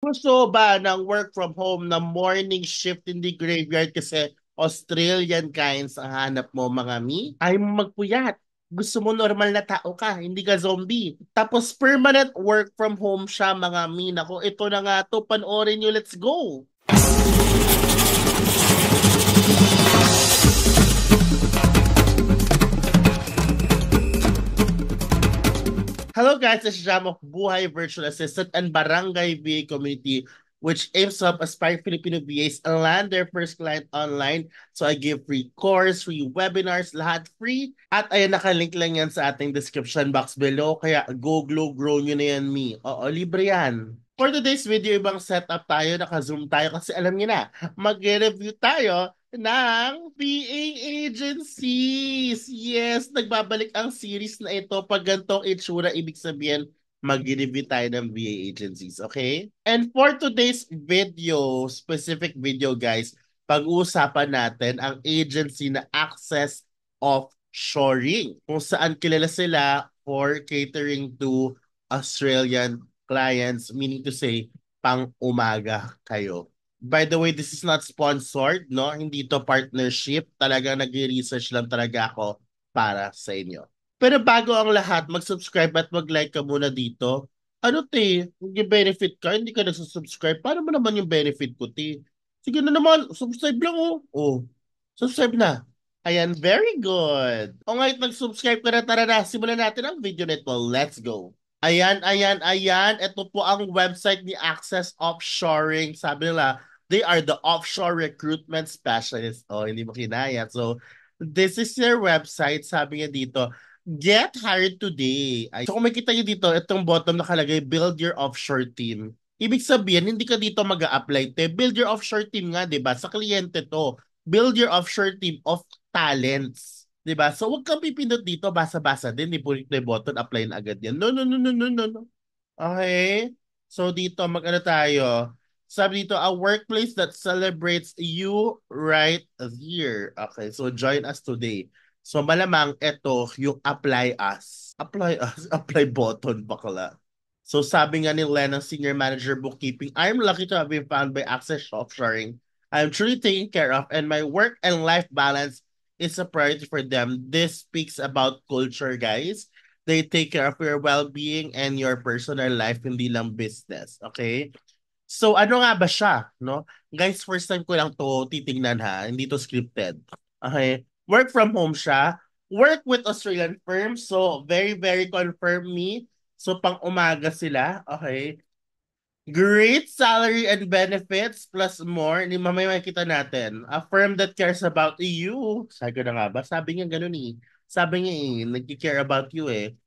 Gusto ba ng work from home na morning shift hindi graveyard kasi Australian kinds ang hanap mo mga mi? Ayaw mo magpuyat. Gusto mo normal na tao ka, hindi ka zombie. Tapos permanent work from home siya mga mi. Nako, ito na nga to. Panoorin nyo, let's go! Hello guys, this is Jam of Buhay Virtual Assistant and Barangay VA Community, which aims to help aspiring Filipino VAs land their first client online. So I give free course, free webinars, lahat free. At ayan, nakalink lang yan sa ating description box below. Kaya go, glow, grow nyo na yan, me. Oo, libre yan. For today's video, ibang setup tayo, naka-zoom tayo kasi alam niyo na, mag-review tayo ng VA agencies. Yes, nagbabalik ang series na ito. Pag gantong itsura, ibig sabihin, mag-review tayo ng VA agencies, okay? And for today's video, specific video guys, pag-uusapan natin ang agency na Access Offshoring, kung saan kilala sila for catering to Australian clients, meaning to say, pang umaga kayo. By the way, this is not sponsored, no? Hindi to partnership. Talagang nag-research lang talaga ako para sa inyo. Pero bago ang lahat, mag-subscribe at mag-like ka muna dito. Ano te, yung benefit ka, hindi ka nagsusubscribe. Paano mo naman yung benefit ko, te? Sige na naman, subscribe lang oh. Oh, subscribe na. Ayan, very good. O ngayon, nag-subscribe ka na, tara na, simulan natin ang video nito. Let's go. Ayan, ayan, ayan. Ito po ang website ni Access Offshoring. Sabi nila, they are the offshore recruitment specialists. Oh, hindi mo kinaya. So, this is their website. Sabi niya dito, get hired today. Ay, so, kung makita niyo dito, itong bottom nakalagay, build your offshore team. Ibig sabihin, hindi ka dito mag-a-apply. Build your offshore team nga, di ba? Sa kliyente to. Build your offshore team of talents. 'Di ba? So wag kang pipindot dito, basa-basa din, i-click na yung button, apply na agad yan. No, no, no, no, no, no, no. Okay? So dito, mag-ano tayo? Sabi dito, a workplace that celebrates you right here. Okay, so join us today. So malamang ito yung apply us. Apply us, apply button, bakla. So sabi nga ni Len, Senior Manager Bookkeeping, I'm lucky to have been found by Access Offshoring. I'm truly taken care of and my work and life balance is a priority for them. This speaks about culture, guys. They take care of your well-being and your personal life, hindi lang business. Okay? So ano nga ba siya, no? Guys, first time ko lang to titingnan ha, hindi to scripted. Okay? Work from home siya. Work with Australian firms, so very very confirm me. So pang umaga sila, okay? Great salary and benefits plus more. Hindi mamaya makikita natin. A firm that cares about you. Sabi ko na nga ba? Sabi niya ganun eh. Sabi niya eh, nag-care about you eh.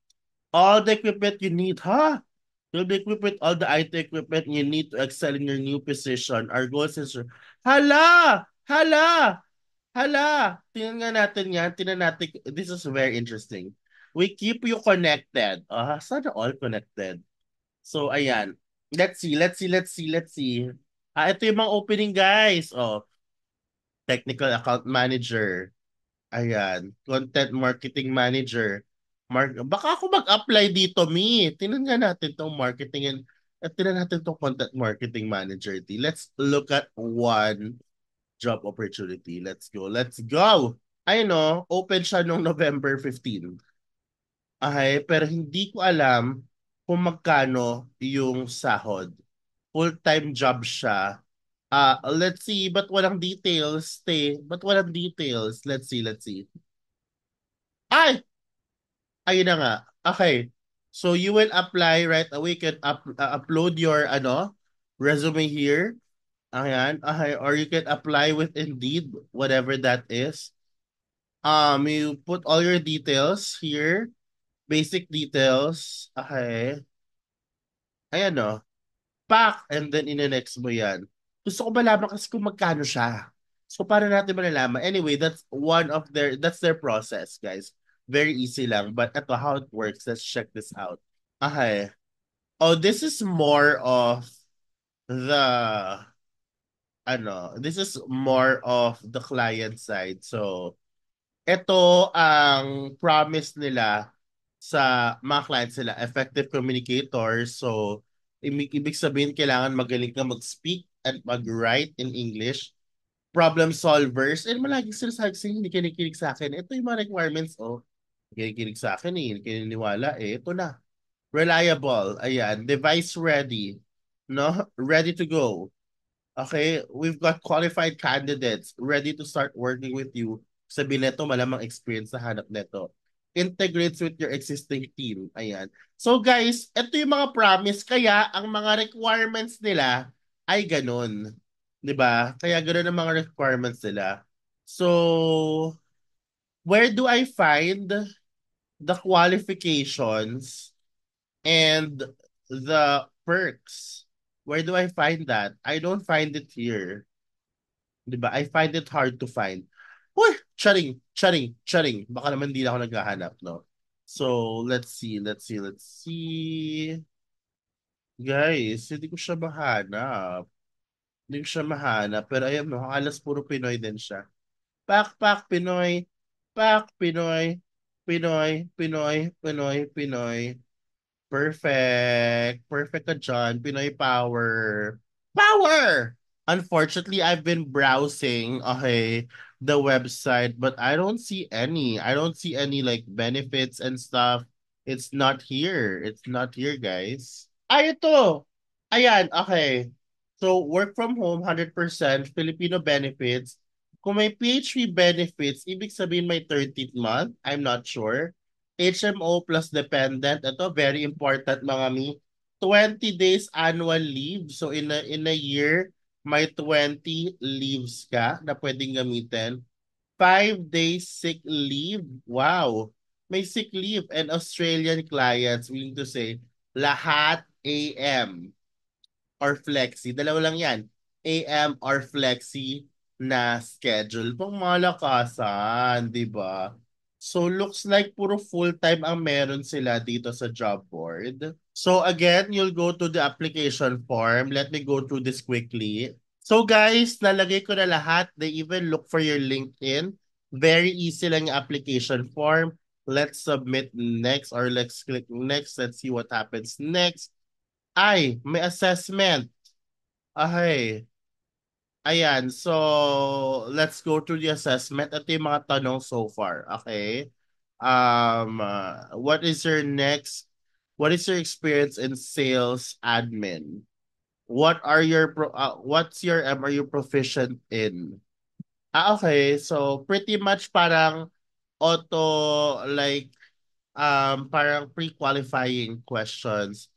All the equipment you need, ha? You'll be equipped with all the IT equipment you need to excel in your new position. Our goals is... Hala! Hala! Hala! Tingnan nga natin yan. Tingnan natin. This is very interesting. We keep you connected. Sana all connected. So, ayan. Let's see, let's see, let's see, let's see. Ito yung mga opening, guys. Oh, technical account manager. Ayan. Content marketing manager. Baka ako mag-apply dito, Mi. Tingnan nga natin tong marketing at tingnan natin tong content marketing manager. Let's look at one job opportunity. Let's go. Let's go. I know, open siya noong November 15. Ay, pero hindi ko alam kung magkano yung sahod. Full-time job siya. Let's see, but walang details, te. But walang details. Let's see, let's see. Ay! Ayun na nga. Okay. So you will apply right away. You can upload your resume here. Ayan. Okay. Or you can apply with Indeed, whatever that is. You put all your details here. Basic details. Okay. Ayan o. Pack and then in-next mo yan. Gusto ko malaman kasi kung magkano siya. So para natin malalaman. Anyway, that's their process, guys. Very easy lang. But ito how it works. Let's check this out. Okay. Oh, this is more of the this is more of the client side. So ito ang promise nila sa mga clients nila, effective communicators. So Ibig sabihin, kailangan magaling ka mag-speak at mag-write in English. Problem solvers. And malaging sinasabi sa'yo, hindi kinikinig sa akin. Ito yung mga requirements, oh. Hindi kinikinig sa akin, eh. Hindi kininiwala, eh. Ito na. Reliable. Ayan. Device ready. No? Ready to go. Okay, we've got qualified candidates ready to start working with you. Sabi neto, malamang experience sa hanap neto. Integrates with your existing team. Ayan. So guys, ito yung mga promise. Kaya ang mga requirements nila ay ganun. 'Di ba? Kaya ganun ang mga requirements nila. So, where do I find the qualifications and the perks? Where do I find that? I don't find it here. 'Di ba? I find it hard to find. Uy, charing, charing, charing. Baka naman hindi na ako naghahanap, no? So, let's see. Guys, hindi ko siya mahanap. Hindi ko siya mahanap. Pero ayun, no, alas puro Pinoy din siya. Pak, pak, Pinoy. Pak, Pinoy. Pinoy, Pinoy, Pinoy, Pinoy. Perfect. Perfect ka dyan. Pinoy power. Power! Unfortunately, I've been browsing, okay, the website, but I don't see any. I don't see any like benefits and stuff. It's not here. It's not here, guys. Ay, ito. Ayan, okay. So, work from home, 100%, Filipino benefits. Kung may PHP benefits, ibig sabihin may 13th month. I'm not sure. HMO plus dependent. Ito, very important mga mi. 20 days annual leave. So, in a year, may 20 leaves ka na pwedeng gamitin. 5 days sick leave. Wow. May sick leave and Australian clients, meaning to say, lahat AM or flexi. Dalawa lang yan. AM or flexi na schedule. Pang malakasan, di ba? So looks like puro full-time ang meron sila dito sa job board. So again, you'll go to the application form. Let me go through this quickly. So guys, nalagay ko na lahat. They even look for your LinkedIn. Very easy lang yung application form. Let's submit next or let's click next. Let's see what happens next. Ay, may assessment. Ay, ayan. So, let's go through the assessment. Ito yung mga tanong so far. Okay. What is your experience in sales admin? What's your are you proficient in? Okay. So, pretty much parang like, parang pre-qualifying questions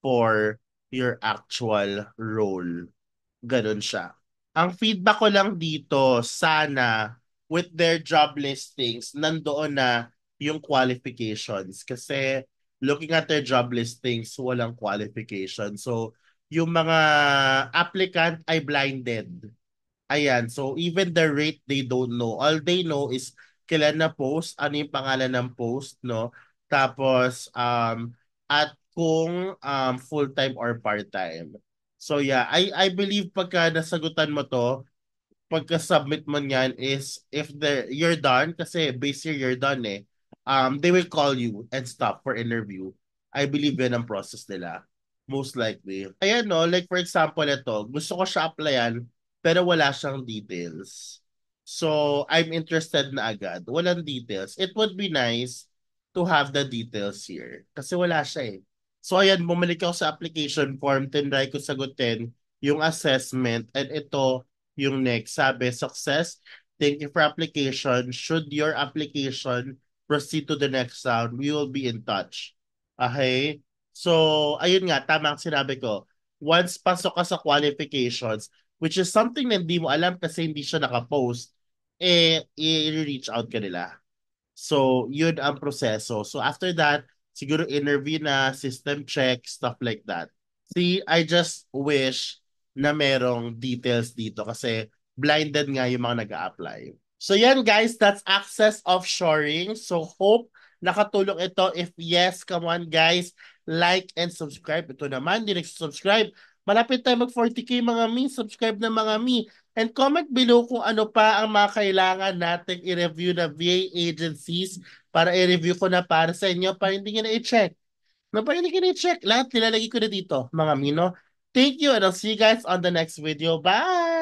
for your actual role. Ganun siya. Ang feedback ko lang dito, sana with their job listings, nandoon na yung qualifications. Kasi looking at their job listings, walang qualification. So, yung mga applicant ay blinded. Ayan, so even the rate they don't know. All they know is kailan na post, ano yung pangalan ng post, no? Tapos, at kung full-time or part-time. So yeah, I believe pagka nasagutan mo to, pagka-submit mo niyan is if you're done, kasi base year you're done eh, they will call you and stop for interview. I believe yan ang process nila. Most likely. Ayan no, like for example ito, gusto ko siya applyan, pero wala siyang details. So, I'm interested na agad. Walang details. It would be nice to have the details here. Kasi wala siya eh. So, ayan, bumalik ako sa application form, tinry ko sagutin yung assessment, and ito, yung next, sabi, success, thank you for application. Should your application proceed to the next round, we will be in touch. Okay? So, ayun nga, tama ang sinabi ko. Once pasok ka sa qualifications, which is something na hindi mo alam kasi hindi siya nakapost, i-reach out ka nila. So, yun ang proseso. So, after that, siguro interview na, system check, stuff like that. See, I just wish na merong details dito kasi blinded nga yung mga nag-a-apply. So, yan guys, that's Access Offshoring. So, hope nakatulong ito. If yes, come on guys, like and subscribe. Ito naman, di nag-subscribe. Malapit tayo mag 40K mga mi. Subscribe na mga mi. And comment below kung ano pa ang mga kailangan nating i-review na VA agencies para i-review ko na para sa inyo para hindi nyo na i-check. Napayali ka check. Lahat nilalagay ko na dito, mga Mino. Thank you and I'll see you guys on the next video. Bye!